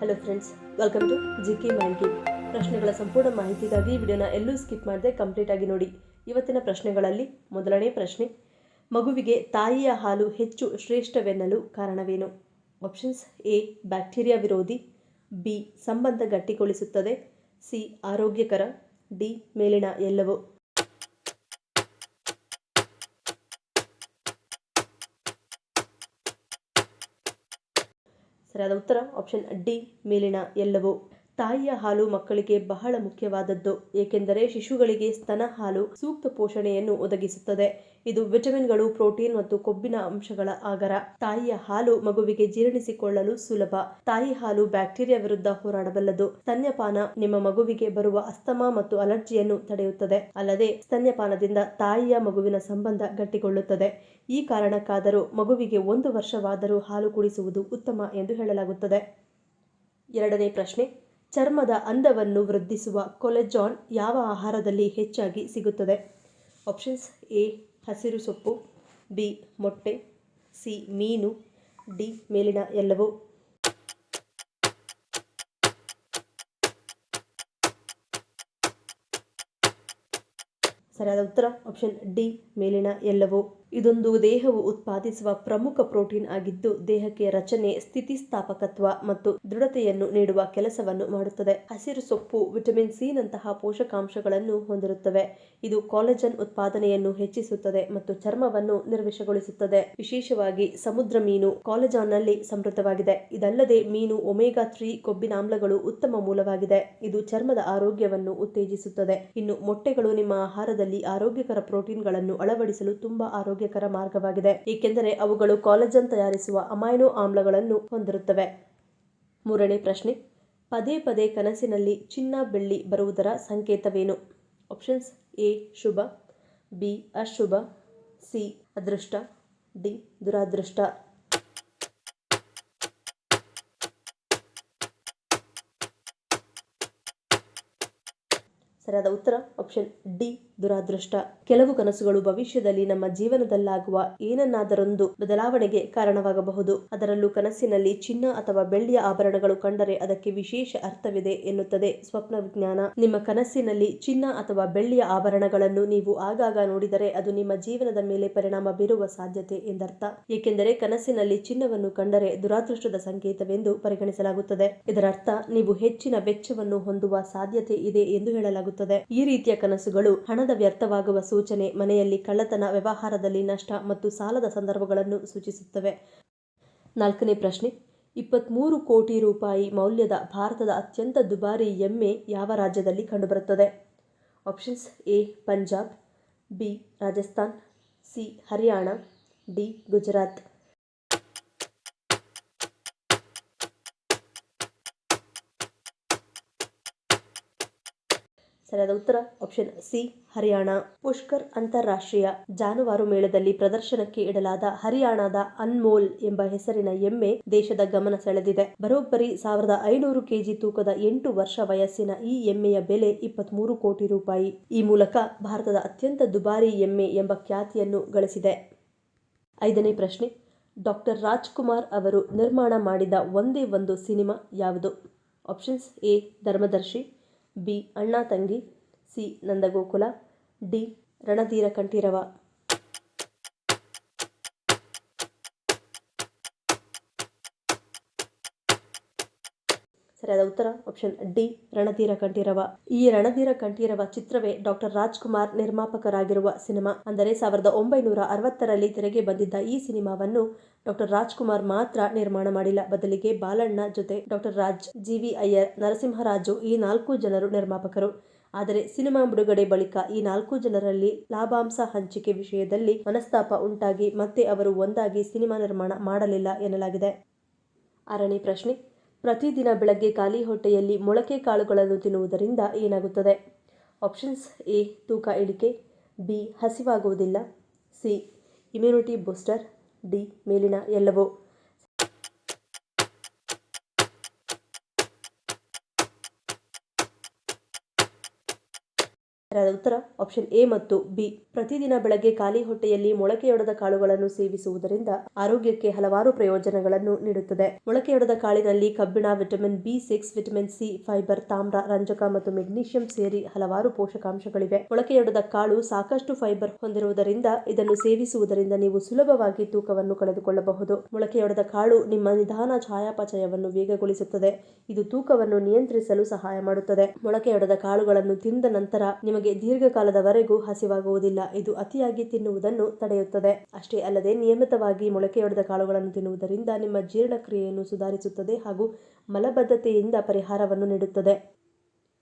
Hello friends, welcome to GK mind game. ಪ್ರಶ್ನೆಗಳ ಸಂಪೂರ್ಣ ಮಾಹಿತಿಗಾಗಿ ವಿಡಿಯೋನ ಎಲ್ಲೂ ಸ್ಕಿಪ್ ಮಾಡದೆ ಕಂಪ್ಲೀಟ್ ಆಗಿ ನೋಡಿ. ಇವತ್ತಿನ ಪ್ರಶ್ನೆಗಳಲ್ಲಿ ಮೊದಲನೇ ಪ್ರಶ್ನೆ, ಮಗುವಿಗೆ ತಾಯಿಯ ಹಾಲು ಹೆಚ್ಚು ಶ್ರೇಷ್ಠವೆನ್ನಲು ಕಾರಣವೇನು? ಆಪ್ಷನ್ಸ್: ಎ ಬ್ಯಾಕ್ಟೀರಿಯಾ ವಿರೋಧಿ, ಬಿ ಸಂಬಂಧ ಗಟ್ಟಿಗೊಳಿಸುತ್ತದೆ, ಸಿ ಆರೋಗ್ಯಕರ, ಡಿ ಮೇಲಿನ ಎಲ್ಲವೂ. ಸರಿಯಾದ ಉತ್ತರ ಆಪ್ಷನ್ ಡಿ ಮೇಲಿನ ಎಲ್ಲವೂ. ತಾಯಿಯ ಹಾಲು ಮಕ್ಕಳಿಗೆ ಬಹಳ ಮುಖ್ಯವಾದದ್ದು, ಏಕೆಂದರೆ ಶಿಶುಗಳಿಗೆ ಸ್ತನ ಹಾಲು ಸೂಕ್ತ ಪೋಷಣೆಯನ್ನು ಒದಗಿಸುತ್ತದೆ. ಇದು ವಿಟಮಿನ್ಗಳು, ಪ್ರೋಟೀನ್ ಮತ್ತು ಕೊಬ್ಬಿನ ಅಂಶಗಳ ಆಗರ. ತಾಯಿಯ ಹಾಲು ಮಗುವಿಗೆ ಜೀರ್ಣಿಸಿಕೊಳ್ಳಲು ಸುಲಭ. ತಾಯಿ ಹಾಲು ಬ್ಯಾಕ್ಟೀರಿಯಾ ವಿರುದ್ಧ ಹೋರಾಡಬಲ್ಲದು. ಸ್ತನ್ಯಪಾನ ನಿಮ್ಮ ಮಗುವಿಗೆ ಬರುವ ಅಸ್ತಮಾ ಮತ್ತು ಅಲರ್ಜಿಯನ್ನು ತಡೆಯುತ್ತದೆ. ಅಲ್ಲದೆ ಸ್ತನ್ಯಪಾನದಿಂದ ತಾಯಿಯ ಮಗುವಿನ ಸಂಬಂಧ ಗಟ್ಟಿಗೊಳ್ಳುತ್ತದೆ. ಈ ಕಾರಣಕ್ಕಾದರೂ ಮಗುವಿಗೆ 1 ವರ್ಷವಾದರೂ ಹಾಲು ಕುಡಿಸುವುದು ಉತ್ತಮ ಎಂದು ಹೇಳಲಾಗುತ್ತದೆ. ಎರಡನೇ ಪ್ರಶ್ನೆ, ಚರ್ಮದ ಅಂದವನ್ನು ವೃದ್ಧಿಸುವ ಕೊಲೆಜಾನ್ ಯಾವ ಆಹಾರದಲ್ಲಿ ಹೆಚ್ಚಾಗಿ ಸಿಗುತ್ತದೆ? ಆಪ್ಷನ್ಸ್: ಎ ಹಸಿರು ಸೊಪ್ಪು, ಬಿ ಮೊಟ್ಟೆ, ಸಿ ಮೀನು, ಡಿ ಮೇಲಿನ ಎಲ್ಲವೂ. ಸರಿಯಾದ ಉತ್ತರ ಆಪ್ಷನ್ ಡಿ ಮೇಲಿನ ಎಲ್ಲವೂ. ಇದೊಂದು ದೇಹವು ಉತ್ಪಾದಿಸುವ ಪ್ರಮುಖ ಪ್ರೋಟೀನ್ ಆಗಿದ್ದು, ದೇಹಕ್ಕೆ ರಚನೆ, ಸ್ಥಿತಿಸ್ಥಾಪಕತ್ವ ಮತ್ತು ದೃಢತೆಯನ್ನು ನೀಡುವ ಕೆಲಸವನ್ನು ಮಾಡುತ್ತದೆ. ಹಸಿರು ಸೊಪ್ಪು ವಿಟಮಿನ್ ಸಿ ನಂತಹ ಪೋಷಕಾಂಶಗಳನ್ನು ಹೊಂದಿರುತ್ತವೆ. ಇದು ಕಾಲಜನ್ ಉತ್ಪಾದನೆಯನ್ನು ಹೆಚ್ಚಿಸುತ್ತದೆ ಮತ್ತು ಚರ್ಮವನ್ನು ನಿರ್ವಿಷಗೊಳಿಸುತ್ತದೆ. ವಿಶೇಷವಾಗಿ ಸಮುದ್ರ ಮೀನು ಕಾಲಜಾನ್ನಲ್ಲಿ ಸಮೃದ್ಧವಾಗಿದೆ. ಇದಲ್ಲದೆ ಮೀನು ಒಮೆಗಾ 3 ಕೊಬ್ಬಿನಾಮ್ಲಗಳು ಉತ್ತಮ ಮೂಲವಾಗಿದೆ. ಇದು ಚರ್ಮದ ಆರೋಗ್ಯವನ್ನು ಉತ್ತೇಜಿಸುತ್ತದೆ. ಇನ್ನು ಮೊಟ್ಟೆಗಳು ನಿಮ್ಮ ಆಹಾರದಲ್ಲಿ ಆರೋಗ್ಯಕರ ಪ್ರೋಟೀನ್ಗಳನ್ನು ಅಳವಡಿಸಲು ತುಂಬಾ ಆರೋಗ್ಯಕರ ಮಾರ್ಗವಾಗಿದೆ, ಏಕೆಂದರೆ ಅವುಗಳು ಕಾಲಜನ್ ತಯಾರಿಸುವ ಅಮೈನೋ ಆಮ್ಲಗಳನ್ನು ಹೊಂದಿರುತ್ತವೆ. ಮೂರನೇ ಪ್ರಶ್ನೆ, ಪದೇ ಪದೇ ಕನಸಿನಲ್ಲಿ ಚಿನ್ನ ಬೆಳ್ಳಿ ಬರುವುದರ ಸಂಕೇತವೇನು? ಆಪ್ಷನ್ಸ್: ಎ ಶುಭ, ಬಿ ಅಶುಭ, ಸಿ ಅದೃಷ್ಟ, ಡಿ ದುರಾದೃಷ್ಟ. ಸರಿಯಾದ ಉತ್ತರ ಆಪ್ಷನ್ ಡಿ ದುರಾದೃಷ್ಟ. ಕೆಲವು ಕನಸುಗಳು ಭವಿಷ್ಯದಲ್ಲಿ ನಮ್ಮ ಜೀವನದಲ್ಲಾಗುವ ಏನನ್ನಾದರೊಂದು ಬದಲಾವಣೆಗೆ ಕಾರಣವಾಗಬಹುದು. ಅದರಲ್ಲೂ ಕನಸಿನಲ್ಲಿ ಚಿನ್ನ ಅಥವಾ ಬೆಳ್ಳಿಯ ಆಭರಣಗಳು ಕಂಡರೆ ಅದಕ್ಕೆ ವಿಶೇಷ ಅರ್ಥವಿದೆ ಎನ್ನುತ್ತದೆ ಸ್ವಪ್ನ ವಿಜ್ಞಾನ. ನಿಮ್ಮ ಕನಸಿನಲ್ಲಿ ಚಿನ್ನ ಅಥವಾ ಬೆಳ್ಳಿಯ ಆಭರಣಗಳನ್ನು ನೀವು ಆಗಾಗ ನೋಡಿದರೆ ಅದು ನಿಮ್ಮ ಜೀವನದ ಮೇಲೆ ಪರಿಣಾಮ ಬೀರುವ ಸಾಧ್ಯತೆ ಎಂದರ್ಥ. ಏಕೆಂದರೆ ಕನಸಿನಲ್ಲಿ ಚಿನ್ನವನ್ನು ಕಂಡರೆ ದುರಾದೃಷ್ಟದ ಸಂಕೇತವೆಂದು ಪರಿಗಣಿಸಲಾಗುತ್ತದೆ. ಇದರರ್ಥ ನೀವು ಹೆಚ್ಚಿನ ವೆಚ್ಚವನ್ನು ಹೊಂದುವ ಸಾಧ್ಯತೆ ಇದೆ ಎಂದು ಹೇಳಲಾಗುತ್ತದೆ. ಈ ರೀತಿಯ ಕನಸುಗಳು ಹಣದ ವ್ಯರ್ಥವಾಗುವ ಸೂಚನೆ, ಮನೆಯಲ್ಲಿ ಕಳ್ಳತನ, ವ್ಯವಹಾರದಲ್ಲಿ ನಷ್ಟ ಮತ್ತು ಸಾಲದ ಸಂದರ್ಭಗಳನ್ನು ಸೂಚಿಸುತ್ತವೆ. ನಾಲ್ಕನೇ ಪ್ರಶ್ನೆ, 23 ಕೋಟಿ ರೂಪಾಯಿ ಮೌಲ್ಯದ ಭಾರತದ ಅತ್ಯಂತ ದುಬಾರಿ ಎಮ್ಮೆ ಯಾವ ರಾಜ್ಯದಲ್ಲಿ ಕಂಡುಬರುತ್ತದೆ? Options: A Punjab, B Rajasthan, C Haryana, D Gujarat. ಸರಿಯಾದ ಉತ್ತರ ಆಪ್ಷನ್ ಸಿ ಹರಿಯಾಣ. ಪುಷ್ಕರ್ ಅಂತಾರಾಷ್ಟ್ರೀಯ ಜಾನುವಾರು ಮೇಳದಲ್ಲಿ ಪ್ರದರ್ಶನಕ್ಕೆ ಇಡಲಾದ ಹರಿಯಾಣದ ಅನ್ಮೋಲ್ ಎಂಬ ಹೆಸರಿನ ಎಮ್ಮೆ ದೇಶದ ಗಮನ ಸೆಳೆದಿದೆ. ಬರೋಬ್ಬರಿ 1500 ಕೆಜಿ ತೂಕದ 8 ವರ್ಷ ವಯಸ್ಸಿನ ಈ ಎಮ್ಮೆಯ ಬೆಲೆ 23 ಕೋಟಿ ರೂಪಾಯಿ. ಈ ಮೂಲಕ ಭಾರತದ ಅತ್ಯಂತ ದುಬಾರಿ ಎಮ್ಮೆ ಎಂಬ ಖ್ಯಾತಿಯನ್ನು ಗಳಿಸಿದೆ. ಐದನೇ ಪ್ರಶ್ನೆ, ಡಾಕ್ಟರ್ ರಾಜ್ಕುಮಾರ್ ಅವರು ನಿರ್ಮಾಣ ಮಾಡಿದ ಒಂದೇ ಒಂದು ಸಿನಿಮಾ ಯಾವುದು? ಆಪ್ಷನ್ಸ್: ಎ ಧರ್ಮದರ್ಶಿ, ಬಿ ಅಣ್ಣ ತಂಗಿ, ಸಿ ನಂದಗೋಕುಲ, ಡಿ ರಣಧೀರ ಕಂಠೀರವ. ಸರಿಯಾದ ಉತ್ತರ ಆಪ್ಷನ್ ಡಿ ರಣಧೀರ ಕಂಠೀರವ. ಈ ರಣಧೀರ ಕಂಠೀರವ ಚಿತ್ರವೇ ಡಾಕ್ಟರ್ ರಾಜ್ಕುಮಾರ್ ನಿರ್ಮಾಪಕರಾಗಿರುವ ಸಿನಿಮಾ. ಅಂದರೆ 1960ರಲ್ಲಿ ತೆರೆಗೆ ಬಂದಿದ್ದ ಈ ಸಿನಿಮಾವನ್ನು ಡಾಕ್ಟರ್ ರಾಜ್ಕುಮಾರ್ ಮಾತ್ರ ನಿರ್ಮಾಣ ಮಾಡಿಲ್ಲ. ಬದಲಿಗೆ ಬಾಲಣ್ಣ ಜೊತೆ ಡಾಕ್ಟರ್ ರಾಜ್, ಜಿ.ವಿ. ಅಯ್ಯರ್, ನರಸಿಂಹರಾಜು ಈ 4 ಜನರು ನಿರ್ಮಾಪಕರು. ಆದರೆ ಸಿನಿಮಾ ಬಿಡುಗಡೆ ಬಳಿಕ ಈ 4 ಜನರಲ್ಲಿ ಲಾಭಾಂಶ ಹಂಚಿಕೆ ವಿಷಯದಲ್ಲಿ ಮನಸ್ತಾಪ ಉಂಟಾಗಿ ಮತ್ತೆ ಅವರು ಒಂದಾಗಿ ಸಿನಿಮಾ ನಿರ್ಮಾಣ ಮಾಡಲಿಲ್ಲ ಎನ್ನಲಾಗಿದೆ. ಆರನೇ ಪ್ರಶ್ನೆ, ಪ್ರತಿದಿನ ಬೆಳಗ್ಗೆ ಖಾಲಿ ಹೊಟ್ಟೆಯಲ್ಲಿ ಮೊಳಕೆ ಕಾಳುಗಳನ್ನು ತಿನ್ನುವುದರಿಂದ ಏನಾಗುತ್ತದೆ? ಆಪ್ಷನ್ಸ್: ಎ ತೂಕ ಇಳಿಕೆ, ಬಿ ಹಸಿವಾಗುವುದಿಲ್ಲ, ಸಿ ಇಮ್ಯುನಿಟಿ ಬೂಸ್ಟರ್, ಡಿ ಮೇಲಿನ ಎಲ್ಲವೂ. ಸರಿಯಾದ ಉತ್ತರ ಆಪ್ಷನ್ ಎ ಮತ್ತು ಬಿ. ಪ್ರತಿದಿನ ಬೆಳಗ್ಗೆ ಖಾಲಿ ಹೊಟ್ಟೆಯಲ್ಲಿ ಮೊಳಕೆಯೊಡೆದ ಕಾಳುಗಳನ್ನು ಸೇವಿಸುವುದರಿಂದ ಆರೋಗ್ಯಕ್ಕೆ ಹಲವಾರು ಪ್ರಯೋಜನಗಳನ್ನು ನೀಡುತ್ತದೆ. ಮೊಳಕೆಯೊಡೆದ ಕಾಳಿನಲ್ಲಿ ಕಬ್ಬಿಣ, ವಿಟಮಿನ್ ಬಿ6, ವಿಟಮಿನ್ ಸಿ, ಫೈಬರ್, ತಾಮ್ರ, ರಂಜಕ ಮತ್ತು ಮೆಗ್ನೀಷಿಯಂ ಸೇರಿ ಹಲವಾರು ಪೋಷಕಾಂಶಗಳಿವೆ. ಮೊಳಕೆಯೊಡೆದ ಕಾಳು ಸಾಕಷ್ಟು ಫೈಬರ್ ಹೊಂದಿರುವುದರಿಂದ ಇದನ್ನು ಸೇವಿಸುವುದರಿಂದ ನೀವು ಸುಲಭವಾಗಿ ತೂಕವನ್ನು ಕಳೆದುಕೊಳ್ಳಬಹುದು. ಮೊಳಕೆಯೊಡೆದ ಕಾಳು ನಿಮ್ಮ ನಿಧಾನ ಚಯಾಪಚಯವನ್ನು ವೇಗಗೊಳಿಸುತ್ತದೆ. ಇದು ತೂಕವನ್ನು ನಿಯಂತ್ರಿಸಲು ಸಹಾಯ ಮಾಡುತ್ತದೆ. ಮೊಳಕೆಯೊಡೆದ ಕಾಳುಗಳನ್ನು ತಿಂದ ನಂತರ ನಿಮಗೆ ದೀರ್ಘಕಾಲದವರೆಗೂ ಹಸಿವಾಗುವುದಿಲ್ಲ. ಇದು ಅತಿಯಾಗಿ ತಿನ್ನುವುದನ್ನು ತಡೆಯುತ್ತದೆ. ಅಷ್ಟೇ ಅಲ್ಲದೆ ನಿಯಮಿತವಾಗಿ ಮೊಳಕೆಯೊಡೆದ ಕಾಳುಗಳನ್ನು ತಿನ್ನುವುದರಿಂದ ನಿಮ್ಮ ಜೀರ್ಣಕ್ರಿಯೆಯನ್ನು ಸುಧಾರಿಸುತ್ತದೆ ಹಾಗೂ ಮಲಬದ್ಧತೆಯಿಂದ ಪರಿಹಾರವನ್ನು ನೀಡುತ್ತದೆ.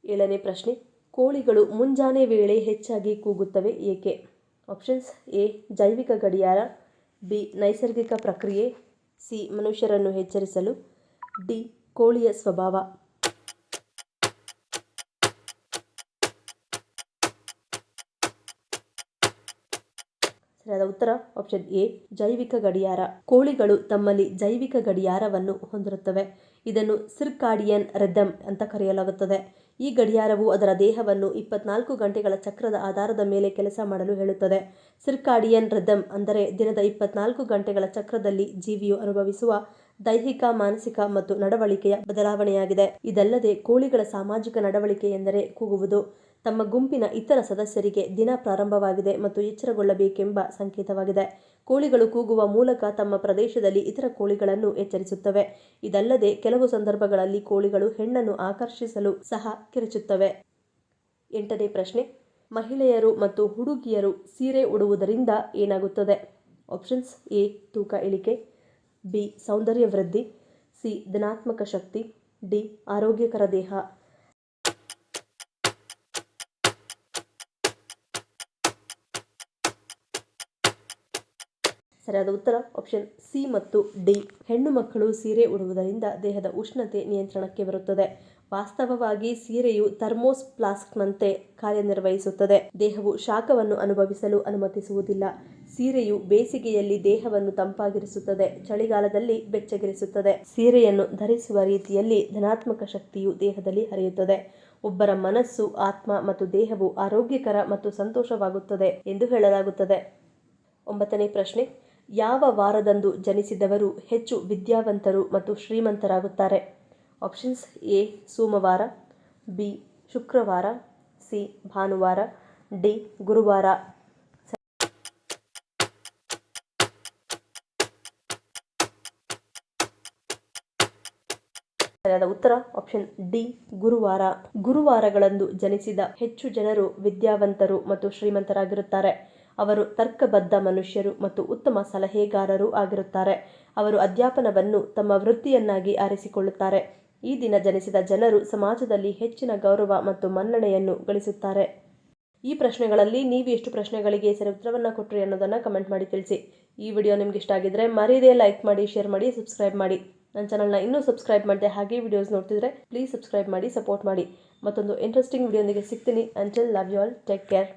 7ನೇ ಪ್ರಶ್ನೆ. ಕೋಳಿಗಳು ಮುಂಜಾನೆ ವೇಳೆ ಹೆಚ್ಚಾಗಿ ಕೂಗುತ್ತವೆ ಏಕೆ? ಆಪ್ಷನ್ಸ್ ಎ ಜೈವಿಕ ಗಡಿಯಾರ, ಬಿ ನೈಸರ್ಗಿಕ ಪ್ರಕ್ರಿಯೆ, ಸಿ ಮನುಷ್ಯರನ್ನು ಎಚ್ಚರಿಸಲು, ಡಿ ಕೋಳಿಯ ಸ್ವಭಾವ. ಸರಿಯಾದ ಉತ್ತರ ಆಪ್ಷನ್ ಎ ಜೈವಿಕ ಗಡಿಯಾರ. ಕೋಳಿಗಳು ತಮ್ಮಲ್ಲಿ ಜೈವಿಕ ಗಡಿಯಾರವನ್ನು ಹೊಂದಿರುತ್ತವೆ. ಇದನ್ನು ಸಿರ್ಕಾಡಿಯನ್ ರಿದಮ್ ಅಂತ ಕರೆಯಲಾಗುತ್ತದೆ. ಈ ಗಡಿಯಾರವು ಅದರ ದೇಹವನ್ನು 24 ಗಂಟೆಗಳ ಚಕ್ರದ ಆಧಾರದ ಮೇಲೆ ಕೆಲಸ ಮಾಡಲು ಹೇಳುತ್ತದೆ. ಸಿರ್ಕಾಡಿಯನ್ ರಿದಮ್ ಅಂದರೆ ದಿನದ 24 ಗಂಟೆಗಳ ಚಕ್ರದಲ್ಲಿ ಜೀವಿಯು ಅನುಭವಿಸುವ ದೈಹಿಕ, ಮಾನಸಿಕ ಮತ್ತು ನಡವಳಿಕೆಯ ಬದಲಾವಣೆಯಾಗಿದೆ. ಇದಲ್ಲದೆ ಕೋಳಿಗಳ ಸಾಮಾಜಿಕ ನಡವಳಿಕೆ ಎಂದರೆ ಕೂಗುವುದು ತಮ್ಮ ಗುಂಪಿನ ಇತರ ಸದಸ್ಯರಿಗೆ ದಿನ ಪ್ರಾರಂಭವಾಗಿದೆ ಮತ್ತು ಎಚ್ಚರಗೊಳ್ಳಬೇಕೆಂಬ ಸಂಕೇತವಾಗಿದೆ. ಕೋಳಿಗಳು ಕೂಗುವ ಮೂಲಕ ತಮ್ಮ ಪ್ರದೇಶದಲ್ಲಿ ಇತರ ಕೋಳಿಗಳನ್ನು ಎಚ್ಚರಿಸುತ್ತವೆ. ಇದಲ್ಲದೆ ಕೆಲವು ಸಂದರ್ಭಗಳಲ್ಲಿ ಕೋಳಿಗಳು ಹೆಣ್ಣನ್ನು ಆಕರ್ಷಿಸಲು ಸಹ ಕಿರುಚುತ್ತವೆ. 8ನೇ ಪ್ರಶ್ನೆ. ಮಹಿಳೆಯರು ಮತ್ತು ಹುಡುಗಿಯರು ಸೀರೆ ಉಡುವುದರಿಂದ ಏನಾಗುತ್ತದೆ? ಆಪ್ಷನ್ಸ್ ಎ ತೂಕ ಇಳಿಕೆ, ಬಿ ಸೌಂದರ್ಯ ವೃದ್ಧಿ, ಸಿ ಧನಾತ್ಮಕ ಶಕ್ತಿ, ಡಿ ಆರೋಗ್ಯಕರ ದೇಹ. ಸರಿಯಾದ ಉತ್ತರ ಆಪ್ಷನ್ ಸಿ ಮತ್ತು ಡಿ. ಹೆಣ್ಣು ಮಕ್ಕಳು ಸೀರೆ ಉಡುವುದರಿಂದ ದೇಹದ ಉಷ್ಣತೆ ನಿಯಂತ್ರಣಕ್ಕೆ ಬರುತ್ತದೆ. ವಾಸ್ತವವಾಗಿ ಸೀರೆಯು ಥರ್ಮೋಸ್ ಫ್ಲಾಸ್ಕ್ನಂತೆ ಕಾರ್ಯನಿರ್ವಹಿಸುತ್ತದೆ. ದೇಹವು ಶಾಖವನ್ನು ಅನುಭವಿಸಲು ಅನುಮತಿಸುವುದಿಲ್ಲ. ಸೀರೆಯು ಬೇಸಿಗೆಯಲ್ಲಿ ದೇಹವನ್ನು ತಂಪಾಗಿರಿಸುತ್ತದೆ, ಚಳಿಗಾಲದಲ್ಲಿ ಬೆಚ್ಚಗಿರಿಸುತ್ತದೆ. ಸೀರೆಯನ್ನು ಧರಿಸುವ ರೀತಿಯಲ್ಲಿ ಧನಾತ್ಮಕ ಶಕ್ತಿಯು ದೇಹದಲ್ಲಿ ಹರಿಯುತ್ತದೆ. ಒಬ್ಬರ ಮನಸ್ಸು, ಆತ್ಮ ಮತ್ತು ದೇಹವು ಆರೋಗ್ಯಕರ ಮತ್ತು ಸಂತೋಷವಾಗುತ್ತದೆ ಎಂದು ಹೇಳಲಾಗುತ್ತದೆ. 9ನೇ ಪ್ರಶ್ನೆ. ಯಾವ ವಾರದಂದು ಜನಿಸಿದವರು ಹೆಚ್ಚು ವಿದ್ಯಾವಂತರು ಮತ್ತು ಶ್ರೀಮಂತರಾಗುತ್ತಾರೆ? ಆಪ್ಷನ್ಸ್ ಎ ಸೋಮವಾರ, ಬಿ ಶುಕ್ರವಾರ, ಸಿ ಭಾನುವಾರ, ಡಿ ಗುರುವಾರ. ಸರಿಯಾದ ಉತ್ತರ ಆಪ್ಷನ್ ಡಿ ಗುರುವಾರ. ಗುರುವಾರಗಳಂದು ಜನಿಸಿದ ಹೆಚ್ಚು ಜನರು ವಿದ್ಯಾವಂತರು ಮತ್ತು ಶ್ರೀಮಂತರಾಗಿರುತ್ತಾರೆ. ಅವರು ತರ್ಕಬದ್ಧ ಮನುಷ್ಯರು ಮತ್ತು ಉತ್ತಮ ಸಲಹೆಗಾರರು ಆಗಿರುತ್ತಾರೆ. ಅವರು ಅಧ್ಯಾಪನವನ್ನು ತಮ್ಮ ವೃತ್ತಿಯನ್ನಾಗಿ ಆರಿಸಿಕೊಳ್ಳುತ್ತಾರೆ. ಈ ದಿನ ಜನಿಸಿದ ಜನರು ಸಮಾಜದಲ್ಲಿ ಹೆಚ್ಚಿನ ಗೌರವ ಮತ್ತು ಮನ್ನಣೆಯನ್ನು ಗಳಿಸುತ್ತಾರೆ. ಈ ಪ್ರಶ್ನೆಗಳಲ್ಲಿ ನೀವು ಎಷ್ಟು ಪ್ರಶ್ನೆಗಳಿಗೆ ಸರಿ ಉತ್ತರವನ್ನು ಕೊಟ್ಟರಿ ಅನ್ನೋದನ್ನು ಕಮೆಂಟ್ ಮಾಡಿ ತಿಳಿಸಿ. ಈ ವಿಡಿಯೋ ನಿಮ್ಗೆ ಇಷ್ಟ ಆಗಿದ್ರೆ ಮರೀದೇ ಲೈಕ್ ಮಾಡಿ, ಶೇರ್ ಮಾಡಿ, ಸಬ್ಸ್ಕ್ರೈಬ್ ಮಾಡಿ. ನನ್ನ ಚಾನಲ್ನ ಇನ್ನೂ ಸಬ್ಸ್ಕ್ರೈಬ್ ಮಾಡಿದೆ ಹಾಗೆ ವಿಡಿಯೋಸ್ ನೋಡ್ತಿದ್ರೆ ಪ್ಲೀಸ್ ಸಬ್ಸ್ಕ್ರೈಬ್ ಮಾಡಿ, ಸಪೋರ್ಟ್ ಮಾಡಿ. ಮತ್ತೊಂದು ಇಂಟ್ರೆಸ್ಟಿಂಗ್ ವಿಡಿಯೋದೊಂದಿಗೆ ಸಿಗ್ತೀನಿ. Until love you all, take care.